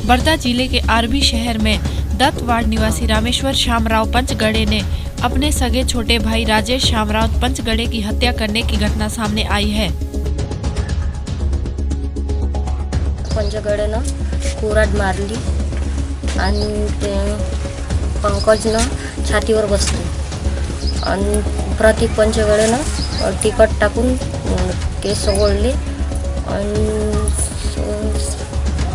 वर्धा जिले के आरबी शहर में दत्त वार्ड निवासी रामेश्वर श्यामराव पंचगड़े ने अपने सगे छोटे भाई राजेश श्यामराव पंचगड़े की हत्या करने की घटना सामने आई है। पंचगड़ेनं कुऱ्हाड मारली आणि ते पंकजनं छातीवर बसले आणि प्रतीक पंचगड़ेनं तिखट टाकून केस ओढले आणि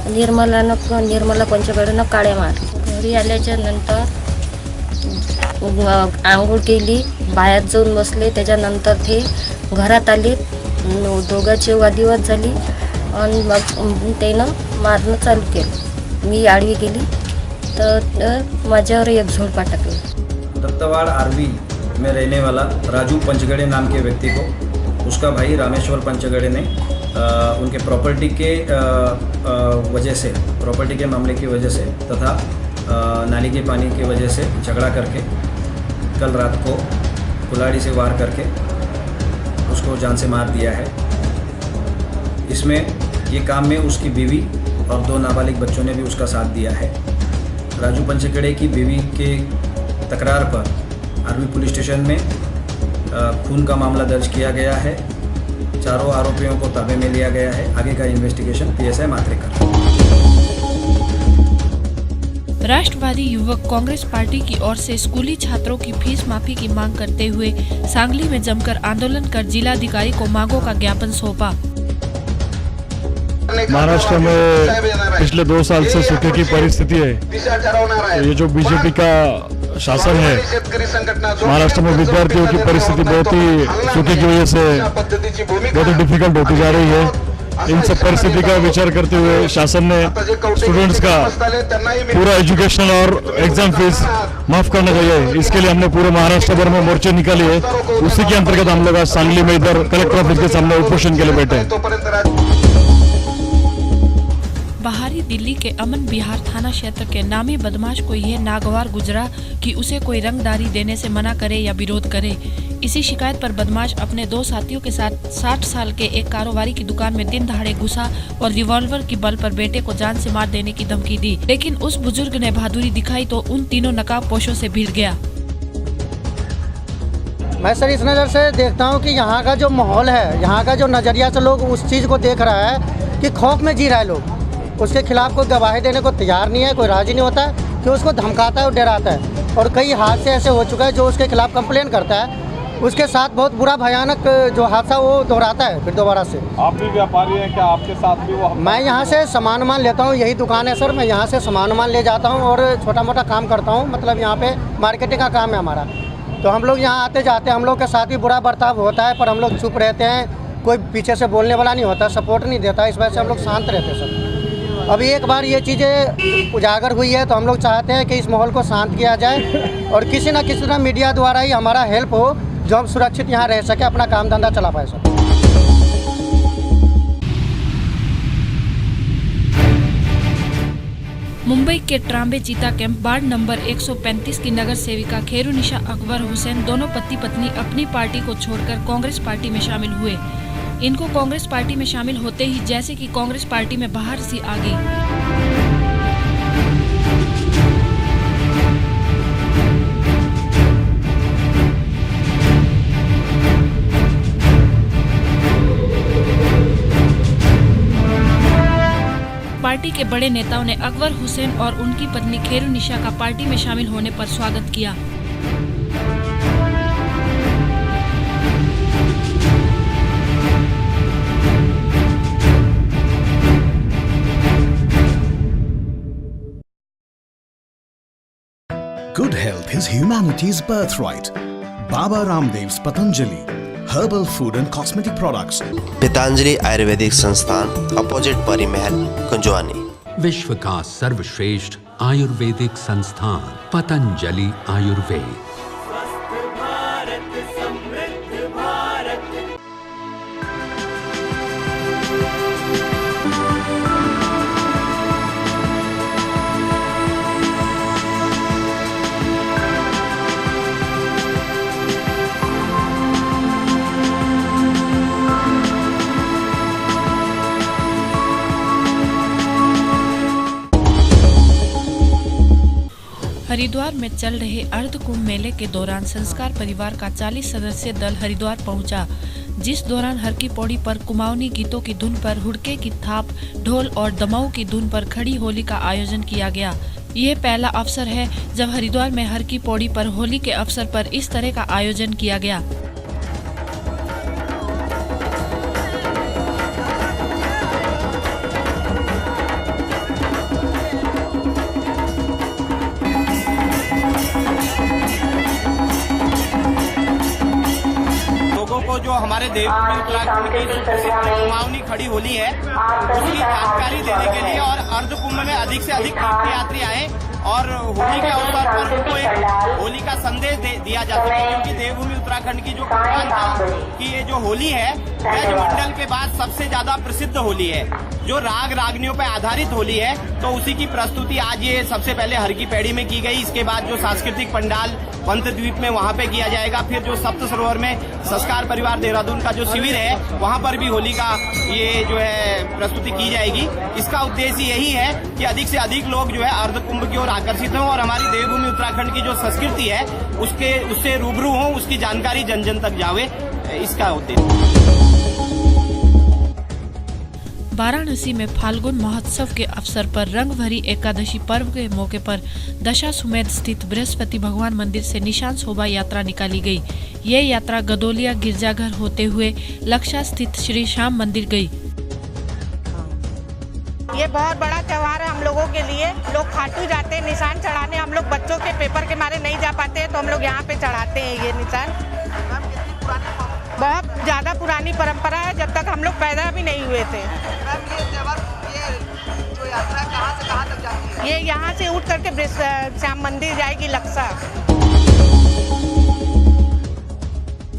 निर्मला पंचगड़ेनं काड्या मारल्या। घरी आल्याच्या नंतर आंघोळ केली, बाहेर जाऊन बसले। त्याच्यानंतर ते घरात आले, दोघांची वादविवाद झाली आणि मग त्यानं मारणं चालू केलं। मी आडवी गेली तर माझ्यावर एक झोडपा टाकला। दत्तवाड़ आरवी में रहने वाला राजू पंचगड़े नाम के व्यक्ति को उसका भाई रामेश्वर पंचगड़े ने उनके प्रॉपर्टी के मामले की वजह से तथा नाली के पानी की वजह से झगड़ा करके कल रात को कुल्हाड़ी से वार करके उसको जान से मार दिया है। इसमें ये काम में उसकी बीवी और 2 नाबालिग बच्चों ने भी उसका साथ दिया है। राजू पंचगड़े की बीवी के तकरार पर आरवी पुलिस स्टेशन में खून का मामला दर्ज किया गया है। चारों आरोपियों को ताबे में लिया गया है। आगे का इन्वेस्टिगेशन पीएसआई मात्रेकर। राष्ट्रवादी युवक कांग्रेस पार्टी की ओर से स्कूली छात्रों की फीस माफी की मांग करते हुए सांगली में जमकर आंदोलन कर जिलाधिकारी को मांगों का ज्ञापन सौंपा। महाराष्ट्र में पिछले 2 साल से सूखे की परिस्थिति है। तो ये जो बीजेपी का शासन है, महाराष्ट्र में विद्यार्थियों की परिस्थिति बहुत ही सूखे की वजह से बहुत ही डिफिकल्ट होती जा रही है। इन सब परिस्थिति का विचार करते हुए शासन ने स्टूडेंट्स का पूरा एजुकेशन और एग्जाम फीस माफ करना चाहिए। इसके लिए हमने पूरे महाराष्ट्र भर में मोर्चे निकाली है। उसी के अंतर्गत हम लोग आज सांगली में इधर कलेक्टर ऑफिस के सामने उपोषण के लिए बैठे हैं। बाहरी दिल्ली के अमन विहार थाना क्षेत्र के नामी बदमाश को यह नागवार गुजरा कि उसे कोई रंगदारी देने से मना करे या विरोध करे। इसी शिकायत पर बदमाश अपने 2 साथियों के साथ 60 साल के एक कारोबारी की दुकान में दिन दहाड़े घुसा और रिवॉल्वर की बल पर बेटे को जान से मार देने की धमकी दी। लेकिन उस बुजुर्ग ने बहादुरी दिखाई तो उन तीनों नकाबपोशों से भिड़ गया। मैं सर इस नज़र से देखता हूँ कि यहाँ का जो माहौल है, यहाँ का जो नज़रिया से लोग उस चीज़ को देख रहा है कि खौफ में जी रहा है। लोग उसके खिलाफ कोई गवाही देने को तैयार नहीं है, कोई राजी नहीं होता है कि उसको धमकाता है और डराता है। और कई हादसे ऐसे हो चुका है जो उसके खिलाफ कंप्लेन करता है, उसके साथ बहुत बुरा भयानक जो हादसा वो दोहराता है फिर दोबारा से। आप भी व्यापारी हैं क्या? आपके साथ भी वो? मैं यहाँ से सामान वामान लेता हूँ, यही दुकान है सर। मैं यहाँ से सामान वामान ले जाता हूँ और छोटा मोटा काम करता हूँ। मतलब यहाँ पे मार्केटिंग का काम है हमारा। तो हम लोग यहाँ आते जाते हैं, हम लोग के साथ भी बुरा बर्ताव होता है, पर हम लोग चुप रहते हैं। कोई पीछे से बोलने वाला नहीं होता, सपोर्ट नहीं देता, इस वजह से हम लोग शांत रहते हैं सर। अभी एक बार ये चीज़ें उजागर हुई है तो हम लोग चाहते हैं कि इस माहौल को शांत किया जाए और किसी न किसी तरह मीडिया द्वारा ही हमारा हेल्प हो, जो हम सुरक्षित यहाँ रह सके, अपना काम धंधा चला पाए सर। मुंबई के ट्राम्बे चीता कैंप वार्ड नंबर 135 की नगर सेविका खेरुनिशा अकबर हुसैन दोनों पति पत्नी अपनी पार्टी को छोड़कर कांग्रेस पार्टी में शामिल हुए। इनको कांग्रेस पार्टी में शामिल होते ही जैसे कि कांग्रेस पार्टी में बाहर सी आ गई। पार्टी के बड़े नेताओं ने अकबर हुसैन और उनकी पत्नी खेरुनिशा का पार्टी में शामिल होने पर स्वागत किया। Good health is humanity's birthright. Baba Ramdev's Patanjali Herbal Food and Cosmetic Products. Patanjali Ayurvedic संस्थान अपोजिट परी महल कुंजवानी। विश्व का सर्वश्रेष्ठ आयुर्वेदिक संस्थान पतंजलि आयुर्वेद। हरिद्वार में चल रहे अर्ध कुंभ मेले के दौरान संस्कार परिवार का 40 सदस्यीय दल हरिद्वार पहुंचा, जिस दौरान हर की पौड़ी पर कुमाऊनी गीतों की धुन पर हुड़के की थाप, ढोल और दमाऊ की धुन पर खड़ी होली का आयोजन किया गया। ये पहला अवसर है जब हरिद्वार में हर की पौड़ी पर होली के अवसर पर इस तरह का आयोजन किया गया। को जो हमारे देवभूमि उत्तराखंड की कुमाऊनी खड़ी होली है उसकी जानकारी देने के लिए और अर्ध कुंभ में अधिक से अधिक तीर्थयात्री आए और होली के अवसर पर उनको एक होली का संदेश दिया जा सके, क्योंकि देवभूमि उत्तराखंड की जो की ये जो होली है ब्रजमंडल के बाद सबसे ज्यादा प्रसिद्ध होली है, जो राग रागनियों पर आधारित होली है। तो उसी की प्रस्तुति आज ये सबसे पहले हर की पैड़ी में की गई। इसके बाद जो सांस्कृतिक पंडाल पंतद्वीप में वहाँ पे किया जाएगा, फिर जो सप्त सरोवर में संस्कार परिवार देहरादून का जो शिविर है वहाँ पर भी होली का ये जो है प्रस्तुति की जाएगी। इसका उद्देश्य यही है कि अधिक से अधिक लोग जो है अर्ध कुंभ की ओर आकर्षित हों और हमारी देवभूमि उत्तराखंड की जो संस्कृति है उससे रूबरू हों, उसकी जानकारी जन जन तक जावे, इसका उद्देश्य। वाराणसी में फाल्गुन महोत्सव के अवसर पर रंग भरी एकादशी पर्व के मौके पर दशाश्वमेध स्थित बृहस्पति भगवान मंदिर से निशान शोभा यात्रा निकाली गई। ये यात्रा गदोलिया गिरजाघर होते हुए लक्षा स्थित श्री श्याम मंदिर गई। ये बहुत बड़ा त्योहार है हम लोगों के लिए। लोग खाटू जाते हैं निशान चढ़ाने। हम लोग बच्चों के पेपर के मारे नहीं जा पाते हैं तो हम लोग यहाँ पे चढ़ाते हैं ये निशान। बहुत ज्यादा पुरानी परंपरा है, जब तक हम लोग पैदा भी नहीं हुए थे। जो यात्रा कहाँ से कहाँ तक जाती है? ये यहाँ से उठ करके श्याम मंदिर जाएगी लक्सा।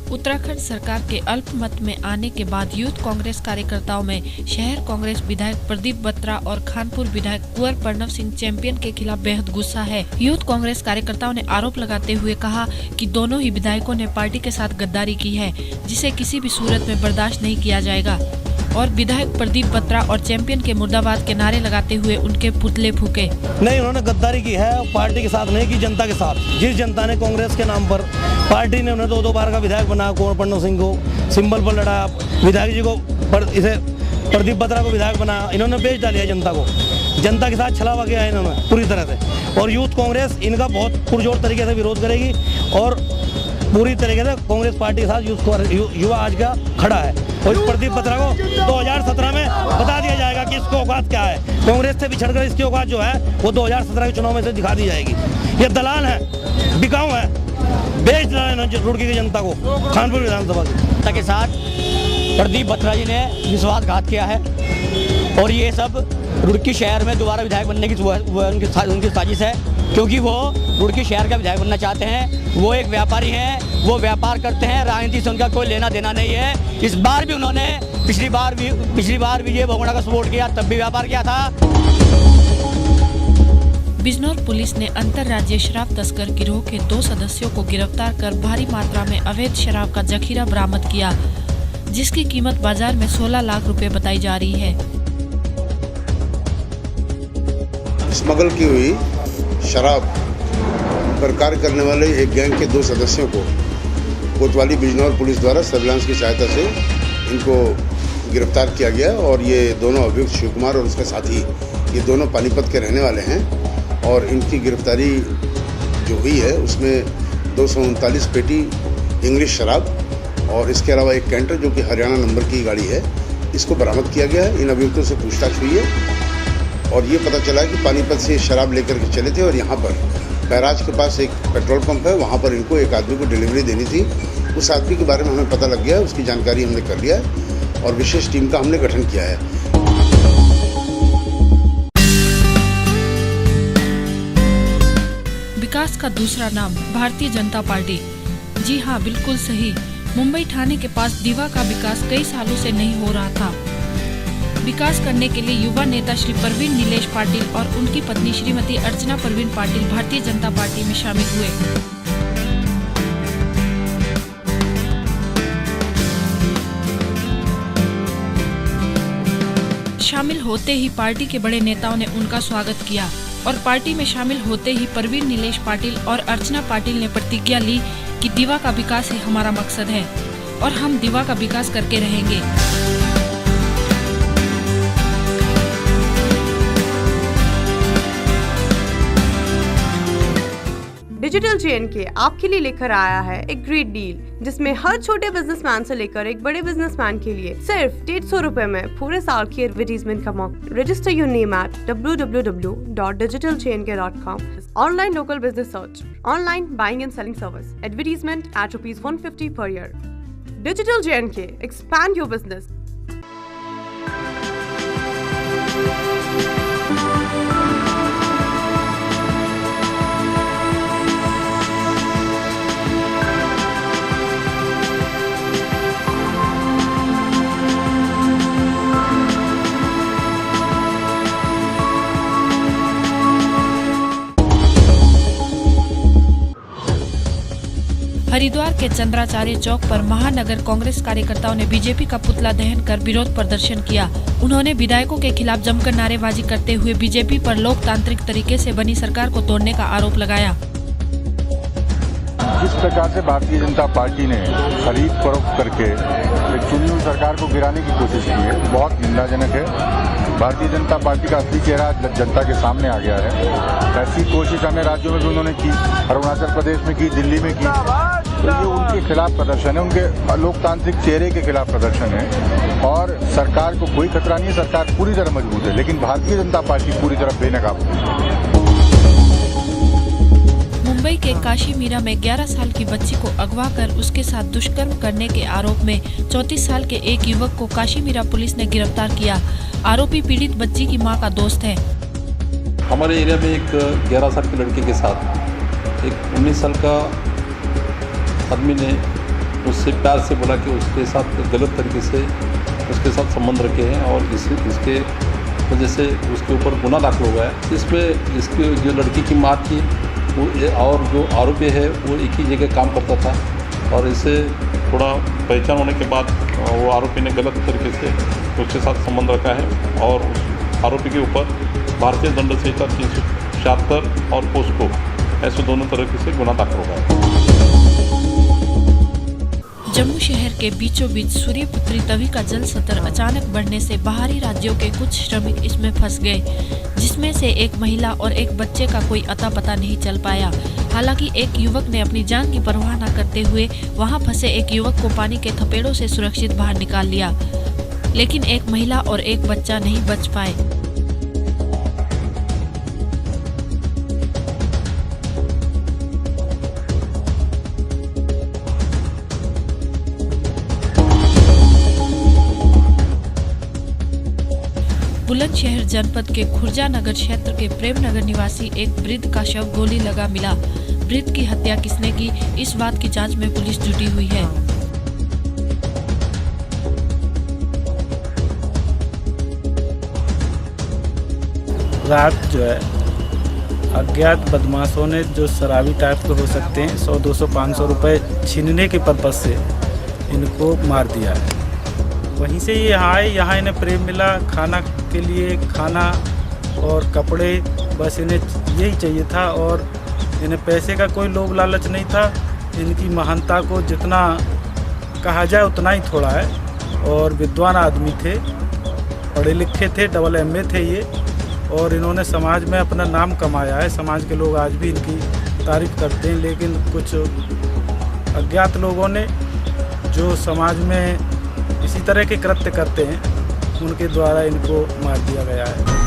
उत्तराखंड सरकार के अल्पमत में आने के बाद यूथ कांग्रेस कार्यकर्ताओं में शहर कांग्रेस विधायक प्रदीप बत्रा और खानपुर विधायक कुंवर प्रणव सिंह चैंपियन के खिलाफ बेहद गुस्सा है। यूथ कांग्रेस कार्यकर्ताओं ने आरोप लगाते हुए कहा कि दोनों ही विधायकों ने पार्टी के साथ गद्दारी की है, जिसे किसी भी सूरत में बर्दाश्त नहीं किया जाएगा। और विधायक प्रदीप बत्रा और चैंपियन के मुर्दाबाद के नारे लगाते हुए उनके पुतले फूके। नहीं, उन्होंने गद्दारी की है, पार्टी के साथ नहीं की, जनता के साथ। जिस जनता ने कांग्रेस के नाम पर पार्टी ने उन्हें 2-2 बार का विधायक बनाया, कुंवर प्रणव सिंह को सिंबल पर लड़ाया, विधायक जी को इसे प्रदीप बत्रा को विधायक बनाया, इन्होंने बेच डालिया जनता को। जनता के साथ छलावा किया है इन्होंने पूरी तरह से। और यूथ कांग्रेस इनका बहुत पुरजोर तरीके से विरोध करेगी और पूरी तरीके से कांग्रेस पार्टी के साथ युवा आज का खड़ा है। और इस प्रदीप बत्रा को 2017 में बता दिया जाएगा कि इसकी औकात क्या है। कांग्रेस से बिछड़कर इसकी औकात जो है वो 2017 के चुनाव में से दिखा दी जाएगी। ये दलाल है, बिकाऊ है, बेच रहा है रुड़की की जनता को। खानपुर विधानसभा के साथ प्रदीप बत्रा जी ने विश्वासघात किया है और ये सब रुड़की शहर में दोबारा विधायक बनने की उनकी साजिश है, क्योंकि वो रुड़की शहर का विधायक बनना चाहते हैं। वो एक व्यापारी हैं, वो व्यापार करते हैं, राजनीति से उनका कोई लेना देना नहीं है। इस बार भी उन्होंने पिछली बार विजय बहुगुणा का सपोर्ट किया, तब भी व्यापार किया था। बिजनौर पुलिस ने अंतर्राज्यीय शराब तस्कर गिरोह के 2 सदस्यों को गिरफ्तार कर भारी मात्रा में अवैध शराब का जखीरा बरामद किया, जिसकी कीमत बाजार में 16 लाख रुपए बताई जा रही है। स्मगल की हुई शराब पर कार्य करने वाले एक गैंग के 2 सदस्यों को कोतवाली बिजनौर पुलिस द्वारा सर्विलांस की सहायता से इनको गिरफ्तार किया गया। और ये दोनों अभियुक्त शिव कुमार और उसके साथी, ये दोनों पानीपत के रहने वाले हैं। और इनकी गिरफ्तारी जो हुई है उसमें 239 पेटी इंग्लिश शराब और इसके अलावा एक कैंटर जो कि हरियाणा नंबर की गाड़ी है, इसको बरामद किया गया है। इन अभियुक्तों से पूछताछ हुई है और ये पता चला कि पानीपत से शराब लेकर के चले थे और यहाँ पर बैराज के पास एक पेट्रोल पंप है, वहाँ पर इनको एक आदमी को डिलीवरी देनी थी। उस आदमी के बारे में हमें पता लग गया, उसकी जानकारी हमने कर लिया है और विशेष टीम का हमने गठन किया है। विकास का दूसरा नाम भारतीय जनता पार्टी। जी हाँ, बिल्कुल सही। मुंबई ठाणे के पास दीवा का विकास कई सालों से नहीं हो रहा था। विकास करने के लिए युवा नेता श्री परवीन नीलेश पाटिल और उनकी पत्नी श्रीमती अर्चना परवीन पाटिल भारतीय जनता पार्टी में शामिल हुए। शामिल होते ही पार्टी के बड़े नेताओं ने उनका स्वागत किया। और पार्टी में शामिल होते ही प्रवीण नीलेश पाटिल और अर्चना पाटिल ने प्रतिज्ञा ली कि दीवा का विकास ही हमारा मकसद है और हम दीवा का विकास करके रहेंगे। डिजिटल JNK आपके लिए लेकर आया है एक ग्रेट डील, जिसमें हर छोटे बिजनेसमैन से लेकर एक बड़े बिजनेसमैन के लिए सिर्फ 150 रुपए में पूरे साल की एडवर्टीजमेंट का मौका। Register your name at www.digitaljnk.com। Online local business search, online buying and selling service, advertisement at ₹150 per year। Digital JNK, expand your business। Haridwar के चंद्राचार्य चौक पर महानगर कांग्रेस कार्यकर्ताओं ने बीजेपी का पुतला दहन कर विरोध प्रदर्शन किया। उन्होंने विधायकों के खिलाफ जमकर नारेबाजी करते हुए बीजेपी पर लोकतांत्रिक तरीके से बनी सरकार को तोड़ने का आरोप लगाया। जिस प्रकार से भारतीय जनता पार्टी ने खरीद फरोख्त करके एक चुनी हुई सरकार को गिराने की कोशिश की है, बहुत निंदाजनक है। भारतीय जनता पार्टी का असली चेहरा जनता के सामने आ गया है। ऐसी कोशिश अन्य राज्यों में भी उन्होंने की, अरुणाचल प्रदेश में की, दिल्ली में की। तो ये उनके खिलाफ प्रदर्शन है, उनके लोकतांत्रिक चेहरे के खिलाफ प्रदर्शन है। और सरकार को कोई खतरा नहीं है, सरकार पूरी तरह मजबूत है, लेकिन भारतीय जनता पार्टी पूरी तरह बेनकाब है। मुंबई के काशी मीरा में 11 साल की बच्ची को अगवा कर उसके साथ दुष्कर्म करने के आरोप में 34 साल के एक युवक को काशी मीरा पुलिस ने गिरफ्तार किया। आरोपी पीड़ित बच्ची की मां का दोस्त है। हमारे एरिया में एक 11 साल के लड़के के साथ एक 19 साल का आदमी ने उससे प्यार से बोला कि उसके साथ गलत तरीके से उसके साथ संबंध रखे हैं और इसके वजह से उसके ऊपर गुनाह दाखिल हो गया है। इसमें इसकी जो लड़की की माँ थी वो और जो आरोपी है वो एक ही जगह काम करता था और इसे थोड़ा पहचान होने के बाद वो आरोपी ने गलत तरीके से उसके साथ संबंध रखा है और आरोपी के ऊपर भारतीय दंड संहिता 376 और पोस्को ऐसे दोनों तरीके से गुनाह दाखिल हो गया है। जम्मू शहर के बीचों बीच सूर्यपुत्री तवी का जल स्तर अचानक बढ़ने से बाहरी राज्यों के कुछ श्रमिक इसमें फंस गए, जिसमें से एक महिला और एक बच्चे का कोई अता पता नहीं चल पाया। हालांकि एक युवक ने अपनी जान की परवाह न करते हुए वहां फंसे एक युवक को पानी के थपेड़ों से सुरक्षित बाहर निकाल लिया, लेकिन एक महिला और एक बच्चा नहीं बच पाए। बुलंदशहर जनपद के खुर्जा नगर क्षेत्र के प्रेम नगर निवासी एक वृद्ध का शव गोली लगा मिला। वृद्ध की हत्या किसने की, इस बात की जांच में पुलिस जुटी हुई है। रात जो है अज्ञात बदमाशों ने, जो शराबी टाइप के हो सकते हैं, 100, 200, 500 रुपए छीनने के पर्पज से इनको मार दिया है। वहीं से ये आए, यहाँ इन्हें प्रेम मिला, खाना के लिए खाना और कपड़े, बस इन्हें यही चाहिए था और इन्हें पैसे का कोई लोभ लालच नहीं था। इनकी महानता को जितना कहा जाए उतना ही थोड़ा है और विद्वान आदमी थे, पढ़े लिखे थे, MA थे ये, और इन्होंने समाज में अपना नाम कमाया है। समाज के लोग आज भी इनकी तारीफ करते हैं, लेकिन कुछ अज्ञात लोगों ने जो समाज में इसी तरह के कृत्य करते हैं, उनके द्वारा इनको मार दिया गया है।